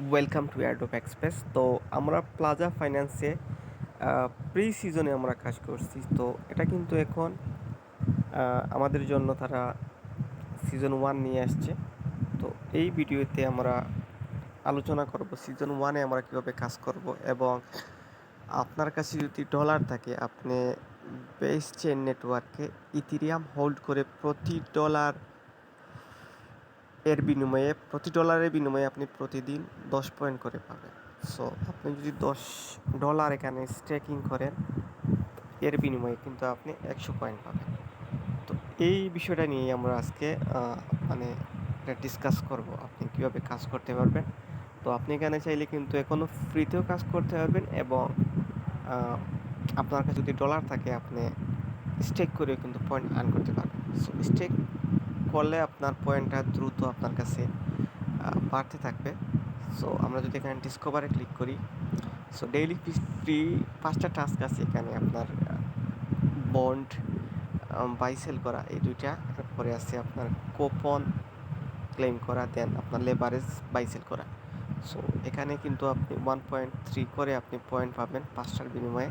Welcome to airdrop express. তো আমরা plaza ফাইন্যান্সে প্রি সিজনে আমরা কাজ করছি। তো এটা কিন্তু এখন আমাদের জন্য তারা সিজন 1 নিয়ে আসছে। তো এই ভিডিওতে আমরা আলোচনা করব সিজন 1-এ আমরা কীভাবে কাজ করব, এবং আপনার কাছে যদি ডলার থাকে আপনি বেস চেইন নেটওয়ার্কে ইথিরিয়াম হোল্ড করে প্রতি ডলারের বিনিময়ে আপনি প্রতিদিন 10 পয়েন্ট করে পাবেন। সো আপনি যদি $10 এখানে স্টেকিং করেন, এর বিনিময়ে কিন্তু আপনি 100 পয়েন্ট পাবেন। তো এই বিষয়টা নিয়েই আমরা আজকে মানে এটা ডিসকাস করব, আপনি কীভাবে কাজ করতে পারবেন। তো আপনি এখানে চাইলে কিন্তু এখনও ফ্রিতেও কাজ করতে পারবেন, এবং আপনার কাছে যদি ডলার থাকে আপনি স্টেক করেও কিন্তু পয়েন্ট আর্ন করতে পারবেন। সো স্টেক করলে আপনার পয়েন্টটা দ্রুত আপনার কাছে বাড়তে থাকবে। সো আমরা যদি এখানে ডিসকভারে ক্লিক করি, সো ডেইলি ফ্রি 5টা টাস্ক আছে এখানে। আপনার বন্ড বাই সেল করা, এই দুইটা। তারপরে আছে আপনার কুপন ক্লেম করা, দেন আপনার লেভারেজ বাই সেল করা। সো এখানে কিন্তু আপনি 1.3 করে আপনি পয়েন্ট পাবেন 5টার বিনিময়ে।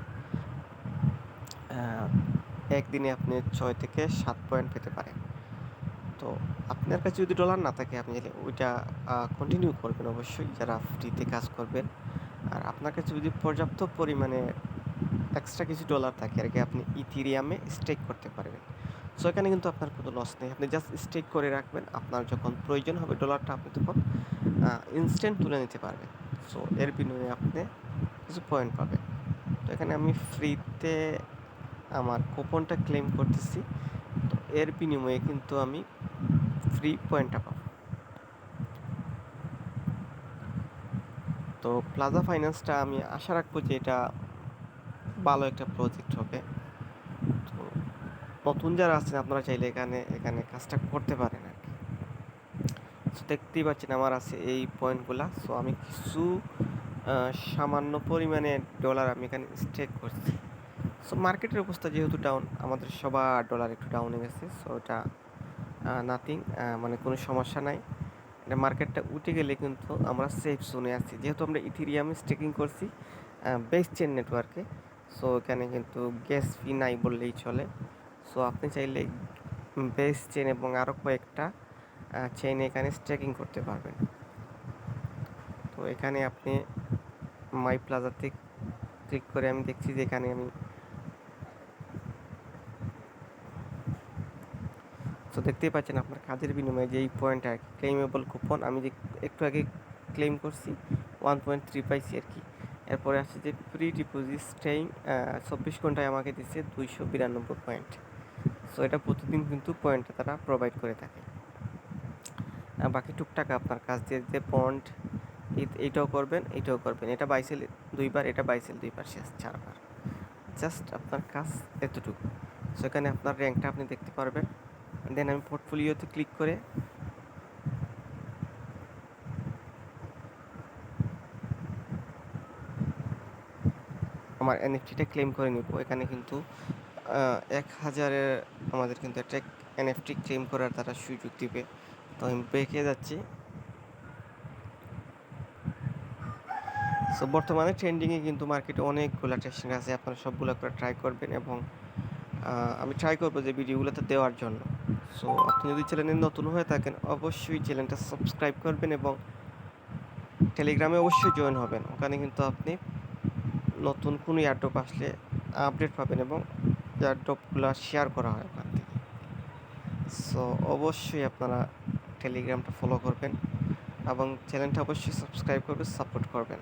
একদিনে আপনি 6 থেকে 7 পয়েন্ট পেতে পারেন। তো আপনার কাছে যদি ডলার না থাকে আপনি ওইটা কন্টিনিউ করবেন অবশ্যই, যারা ফ্রিতে কাজ করবেন। আর আপনার কাছে যদি পর্যাপ্ত পরিমাণে এক্সট্রা কিছু ডলার থাকে আর কি, আপনি ইথিরিয়ামে স্টেক করতে পারবেন। সো এখানে কিন্তু আপনার কোনো লস নেই, আপনি জাস্ট স্টেক করে রাখবেন। আপনার যখন প্রয়োজন হবে ডলারটা আপনি তখন ইনস্ট্যান্ট তুলে নিতে পারবেন। সো এর বিনিময়ে আপনি কিছু পয়েন্ট পাবেন। তো এখানে আমি ফ্রিতে আমার কুপনটা ক্লেম করতেছি। তো এর বিনিময়ে কিন্তু আমি ফ্রি পয়েন্টটা পাবো। তো প্লাজা ফাইন্যান্সটা আমি আশা রাখবো যে এটা ভালো একটা প্রজেক্ট হবে। তো নতুন যারা আছেন আপনারা চাইলে এখানে কাজটা করতে পারেন আর কি। সো দেখতেই পাচ্ছেন আমার আছে এই পয়েন্টগুলা। সো আমি কিছু সামান্য পরিমাণে ডলার আমি এখানে স্টেক করছি। সো মার্কেটের অবস্থা যেহেতু ডাউন, আমাদের সবার ডলার একটু ডাউনে গেছে। সো এটা নাথিং, মানে কোনো সমস্যা নাই। এটা মার্কেটটা উঠে গেলে কিন্তু আমরা সেফ জোনে আছি, যেহেতু আমরা ইথিরিয়ামে স্টেকিং করছি বেস চেন নেটওয়ার্কে। সো এখানে কিন্তু গ্যাস ফি নাই বললেই চলে। সো আপনি চাইলে বেস চেন এবং আরও কয়েকটা চেইনে এখানে স্টেকিং করতে পারবেন। তো এখানে আপনি মাই প্লাজাতে ক্লিক করে আমি দেখছি যে এখানে আমি তো দেখতেই পাচ্ছেন আপনার কাজের বিনিময়ে যে এই পয়েন্ট আর কি, ক্লেমেবল কুপন আমি যে একটু আগে ক্লেম করছি 1.3 পাইছি আর কি। এরপরে আসছে যে প্রি ডিপোজিট স্টেইং 24 ঘন্টায় আমাকে দিচ্ছে 292 পয়েন্ট। সো এটা প্রতিদিন কিন্তু পয়েন্টটা তারা প্রোভাইড করে থাকে। বাকি টুকটাক আপনার কাজ যে বন্ড এইটাও করবেন, এটা বাইসেল 2বার, এটা বাইসেল 2বার, শেষ 4বার। জাস্ট আপনার কাজ এতটুকু। সো এখানে আপনার র্যাঙ্কটা আপনি দেখতে পারবেন। দেন আমি পোর্টফোলিওতে ক্লিক করে আমার এনএফটিটা ক্লেম করে নিব। এখানে কিন্তু 1000-এর আমাদের কিন্তু একটা এনএফটি ক্লেম করার তারা সুযোগ দিবে। তো আমি বেঁকে যাচ্ছি। সো বর্তমানে ট্রেন্ডিংয়ে কিন্তু মার্কেটে অনেকগুলো ট্রেকশন আছে, আপনারা সবগুলো করে ট্রাই করবেন, এবং আমি ট্রাই করবো যে ভিডিওগুলোতে দেওয়ার জন্য। সো আপনি যদি চ্যানেলে নতুন হয়ে থাকেন অবশ্যই চ্যানেলটা সাবস্ক্রাইব করবেন, এবং টেলিগ্রামে অবশ্যই জয়েন হবেন। ওখানে কিন্তু আপনি নতুন কোনো এয়ারড্রপ আসলে আপডেট পাবেন, এবং এয়ারড্রপগুলো শেয়ার করা হয় ওখান থেকে। সো অবশ্যই আপনারা টেলিগ্রামটা ফলো করবেন এবং চ্যানেলটা অবশ্যই সাবস্ক্রাইব করবেন, সাপোর্ট করবেন।